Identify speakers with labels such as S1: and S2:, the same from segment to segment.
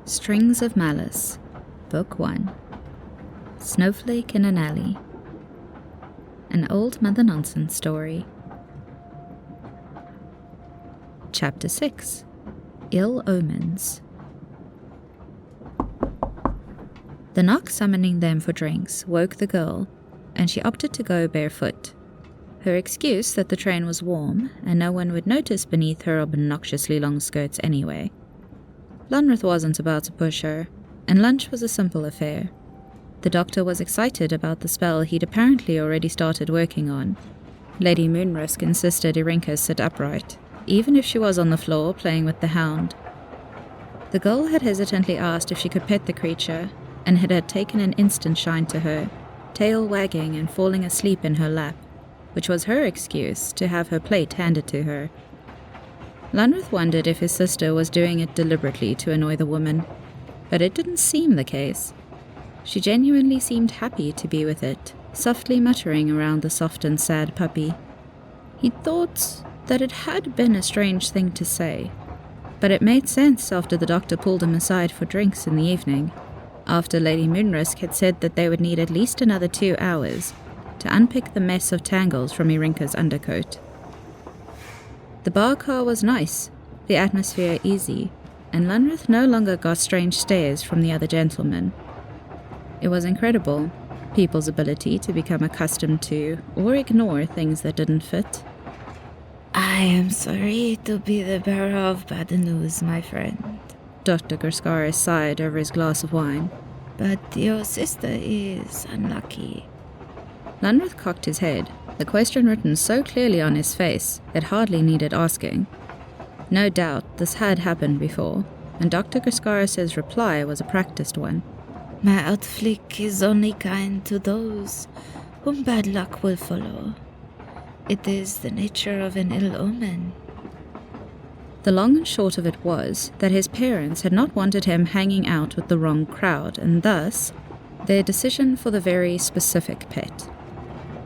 S1: Strings of Malice, Book 1. Snowflake in an Alley. An Old Mother Nonsense Story. Chapter 6. Ill Omens. The knock summoning them for drinks woke the girl, and she opted to go barefoot. Her excuse that the train was warm, and no one would notice beneath her obnoxiously long skirts anyway. Lunreth wasn't about to push her, and lunch was a simple affair. The doctor was excited about the spell he'd apparently already started working on. Lady Moonrisk insisted Irinka sit upright, even if she was on the floor playing with the hound. The girl had hesitantly asked if she could pet the creature, and it had taken an instant shine to her, tail wagging and falling asleep in her lap, which was her excuse to have her plate handed to her. Lunreth wondered if his sister was doing it deliberately to annoy the woman, but it didn't seem the case. She genuinely seemed happy to be with it, softly muttering around the soft and sad puppy. He thought that it had been a strange thing to say, but it made sense after the doctor pulled him aside for drinks in the evening, after Lady Moonrisk had said that they would need at least another 2 hours to unpick the mess of tangles from Irinka's undercoat. The bar car was nice, the atmosphere easy, and Lunreth no longer got strange stares from the other gentlemen. It was incredible, people's ability to become accustomed to or ignore things that didn't fit.
S2: I am sorry to be the bearer of bad news, my friend.
S1: Dr. Grosquares sighed over his glass of wine.
S2: But your sister is unlucky.
S1: Lunreth cocked his head, the question written so clearly on his face it hardly needed asking. No doubt this had happened before, and Dr. Grosquares' reply was a practiced one.
S2: My outflick is only kind to those whom bad luck will follow. It is the nature of an ill omen.
S1: The long and short of it was that his parents had not wanted him hanging out with the wrong crowd, and thus their decision for the very specific pet.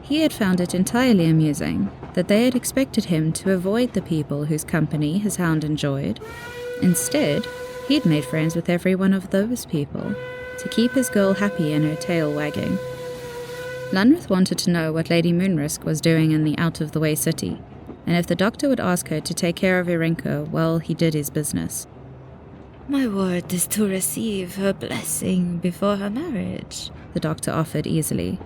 S1: He had found it entirely amusing that they had expected him to avoid the people whose company his hound enjoyed. Instead, he'd made friends with every one of those people to keep his girl happy and her tail wagging. Lunreth wanted to know what Lady Moonrisk was doing in the out-of-the-way city, and if the doctor would ask her to take care of Irinka while he did his business.
S2: My word is to receive her blessing before her marriage,
S1: the doctor offered easily.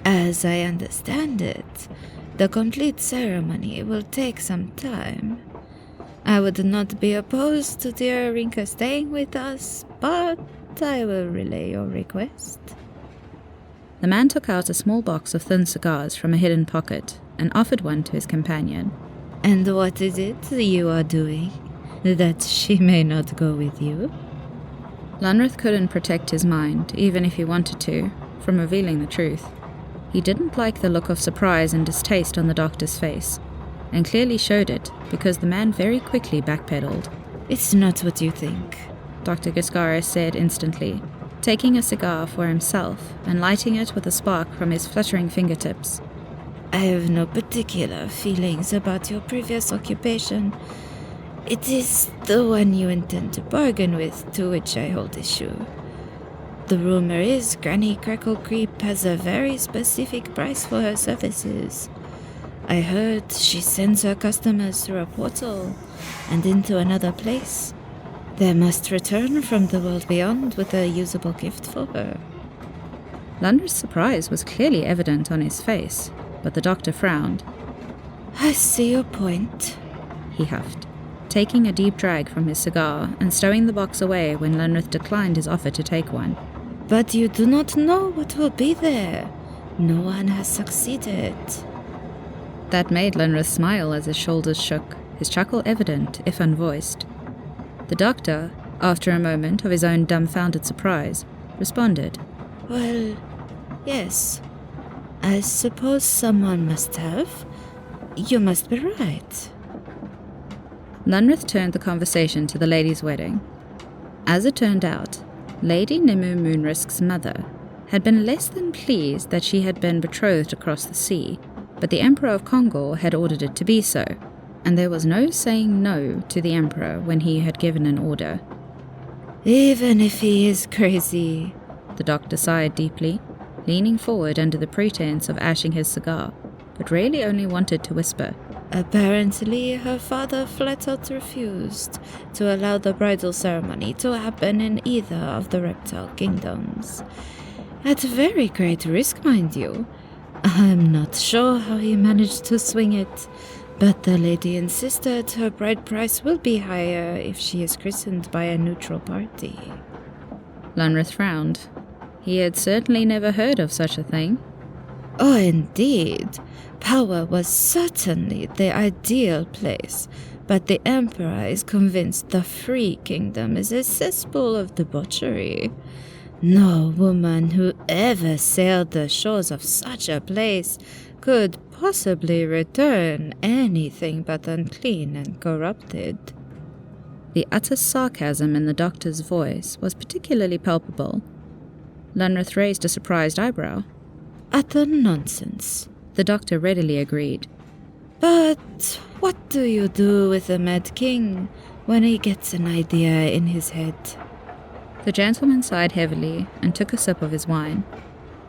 S2: As I understand it, the complete ceremony will take some time. I would not be opposed to dear Irinka staying with us, but I will relay your request.
S1: The man took out a small box of thin cigars from a hidden pocket and offered one to his companion.
S2: And what is it you are doing, that she may not go with you?
S1: Lunreth couldn't protect his mind, even if he wanted to, from revealing the truth. He didn't like the look of surprise and distaste on the doctor's face, and clearly showed it because the man very quickly backpedaled.
S2: It's not what you think,
S1: Dr. Grosquares said instantly, taking a cigar for himself and lighting it with a spark from his fluttering fingertips.
S2: I have no particular feelings about your previous occupation. It is the one you intend to bargain with to which I hold issue. The rumor is Granny Cracklecreep has a very specific price for her services. I heard she sends her customers through a portal and into another place. They must return from the world beyond with a usable gift for her.
S1: Lunreth's surprise was clearly evident on his face, but the doctor frowned.
S2: I see your point,
S1: he huffed, taking a deep drag from his cigar and stowing the box away when Lunreth declined his offer to take one.
S2: But you do not know what will be there. No one has succeeded.
S1: That made Lunreth smile as his shoulders shook, his chuckle evident, if unvoiced. The doctor, after a moment of his own dumbfounded surprise, responded.
S2: Well, yes. I suppose someone must have. You must be right.
S1: Lunreth turned the conversation to the lady's wedding. As it turned out, Lady Nimue Moonrisk's mother had been less than pleased that she had been betrothed across the sea, but the Emperor of Kongor had ordered it to be so, and there was no saying no to the Emperor when he had given an order.
S2: Even if he is crazy,
S1: the doctor sighed deeply, leaning forward under the pretense of ashing his cigar, but really only wanted to whisper.
S2: Apparently, her father flat out refused to allow the bridal ceremony to happen in either of the reptile kingdoms. At very great risk, mind you. I'm not sure how he managed to swing it, but the lady insisted her bride price will be higher if she is christened by a neutral party.
S1: Lunreth frowned. He had certainly never heard of such a thing.
S2: Oh, indeed. Power was certainly the ideal place, but the Emperor is convinced the Free Kingdom is a cesspool of debauchery. No woman who ever sailed the shores of such a place could possibly return anything but unclean and corrupted.
S1: The utter sarcasm in the doctor's voice was particularly palpable. Lunreth raised a surprised eyebrow.
S2: Utter nonsense,
S1: the doctor readily agreed.
S2: But what do you do with a mad king when he gets an idea in his head?
S1: The gentleman sighed heavily and took a sip of his wine.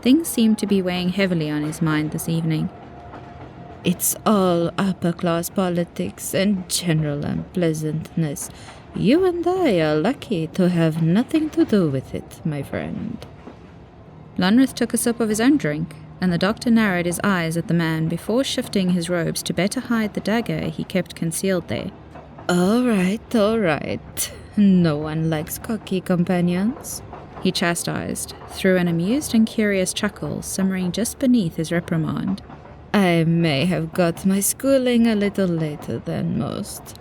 S1: Things seemed to be weighing heavily on his mind this evening.
S2: It's all upper-class politics and general unpleasantness. You and I are lucky to have nothing to do with it, my friend.
S1: Lunreth took a sip of his own drink, and the doctor narrowed his eyes at the man before shifting his robes to better hide the dagger he kept concealed there.
S2: All right. No one likes cocky companions,
S1: he chastised, through an amused and curious chuckle simmering just beneath his reprimand.
S2: I may have got my schooling a little later than most.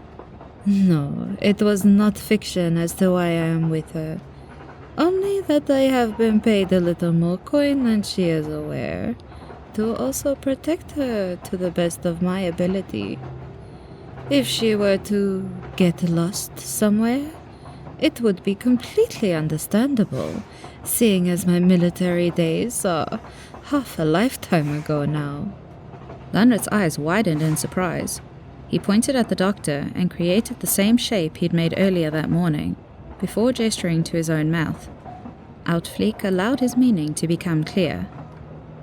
S2: No, it was not fiction as to why I am with her. Only that I have been paid a little more coin than she is aware, to also protect her to the best of my ability. If she were to get lost somewhere, it would be completely understandable, seeing as my military days are half a lifetime ago now.
S1: Lunreth's eyes widened in surprise. He pointed at the doctor and created the same shape he'd made earlier that morning, before gesturing to his own mouth. Outfleek allowed his meaning to become clear.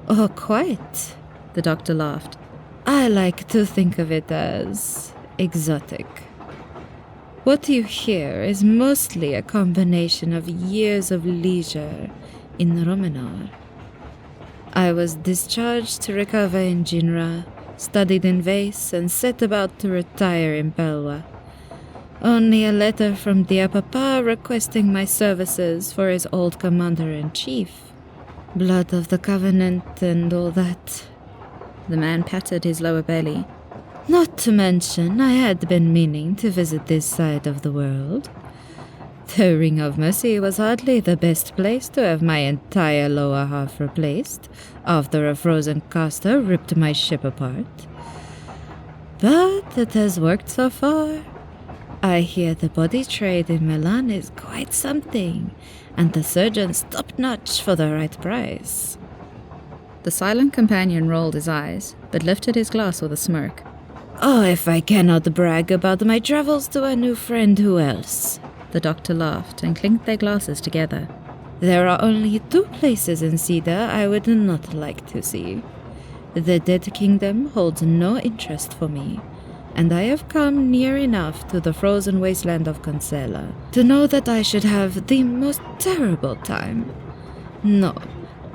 S2: Oh, quite,
S1: the doctor laughed.
S2: I like to think of it as exotic. What you hear is mostly a combination of years of leisure in Romanar. I was discharged to recover in Jinra, studied in Vase, and set about to retire in Belwa. Only a letter from dear Papa requesting my services for his old commander-in-chief. Blood of the Covenant and all that.
S1: The man patted his lower belly.
S2: Not to mention, I had been meaning to visit this side of the world. The Ring of Mercy was hardly the best place to have my entire lower half replaced after a frozen caster ripped my ship apart. But it has worked so far. I hear the body trade in Milan is quite something, and the surgeon's top-notch for the right price.
S1: The silent companion rolled his eyes, but lifted his glass with a smirk.
S2: Oh, if I cannot brag about my travels to a new friend, who else?
S1: The doctor laughed and clinked their glasses together.
S2: There are only 2 places in Cedar I would not like to see. The Dead Kingdom holds no interest for me, and I have come near enough to the frozen wasteland of Cancela to know that I should have the most terrible time. No,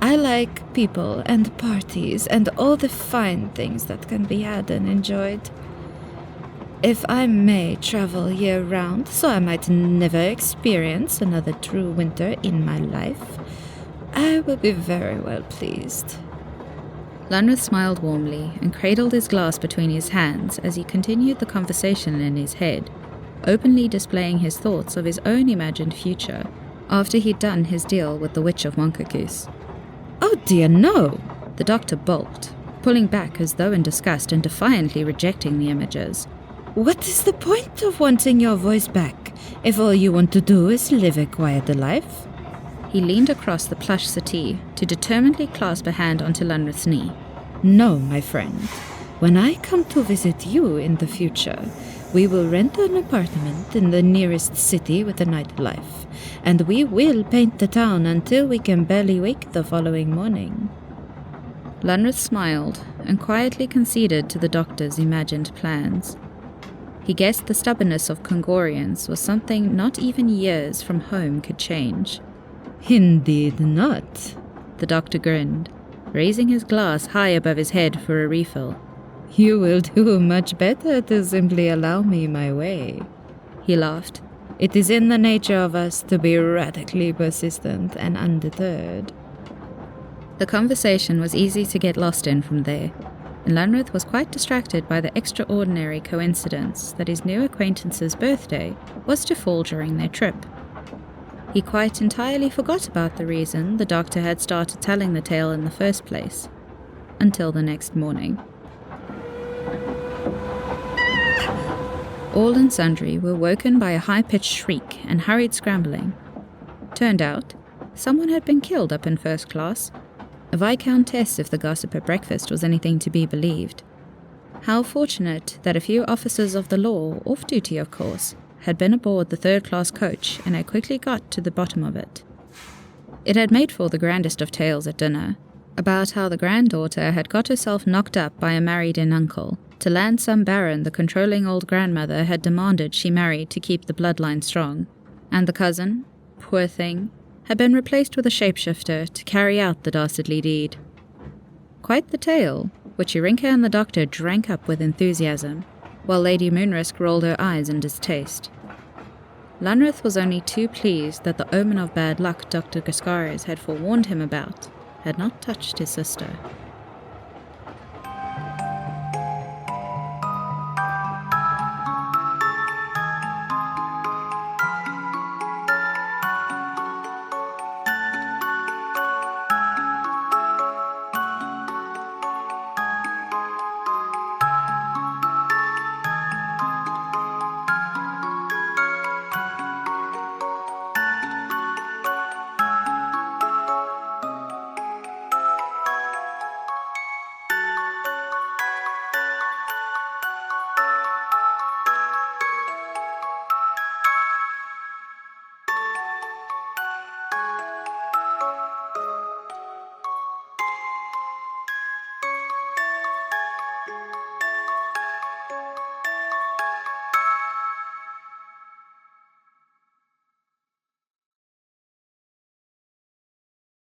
S2: I like people and parties and all the fine things that can be had and enjoyed. If I may travel year-round, so I might never experience another true winter in my life, I will be very well pleased.
S1: Lunreth smiled warmly and cradled his glass between his hands as he continued the conversation in his head, openly displaying his thoughts of his own imagined future after he'd done his deal with the Witch of Monkakus.
S2: Oh dear, no!
S1: The doctor balked, pulling back as though in disgust and defiantly rejecting the images.
S2: What is the point of wanting your voice back if all you want to do is live a quiet life?
S1: He leaned across the plush settee to determinedly clasp a hand onto Lunreth's knee.
S2: No, my friend. When I come to visit you in the future, we will rent an apartment in the nearest city with a nightlife, and we will paint the town until we can barely wake the following morning."
S1: Lunreth smiled and quietly conceded to the doctor's imagined plans. He guessed the stubbornness of Kongorians was something not even years from home could change.
S2: "Indeed not,"
S1: the doctor grinned, raising his glass high above his head for a refill.
S2: "You will do much better to simply allow me my way."
S1: He laughed.
S2: "It is in the nature of us to be radically persistent and undeterred."
S1: The conversation was easy to get lost in from there, and Lunreth was quite distracted by the extraordinary coincidence that his new acquaintance's birthday was to fall during their trip. He quite entirely forgot about the reason the doctor had started telling the tale in the first place, until the next morning. All and sundry were woken by a high-pitched shriek and hurried scrambling. Turned out, someone had been killed up in first class, a viscountess if the gossip at breakfast was anything to be believed. How fortunate that a few officers of the law, off duty of course, had been aboard the third-class coach and had quickly got to the bottom of it. It had made for the grandest of tales at dinner, about how the granddaughter had got herself knocked up by a married-in uncle, to land some baron the controlling old grandmother had demanded she married to keep the bloodline strong, and the cousin, poor thing, had been replaced with a shapeshifter to carry out the dastardly deed. Quite the tale, which Irinka and the doctor drank up with enthusiasm, while Lady Moonrisk rolled her eyes in distaste. Lunreth was only too pleased that the omen of bad luck Dr. Grosquares had forewarned him about had not touched his sister.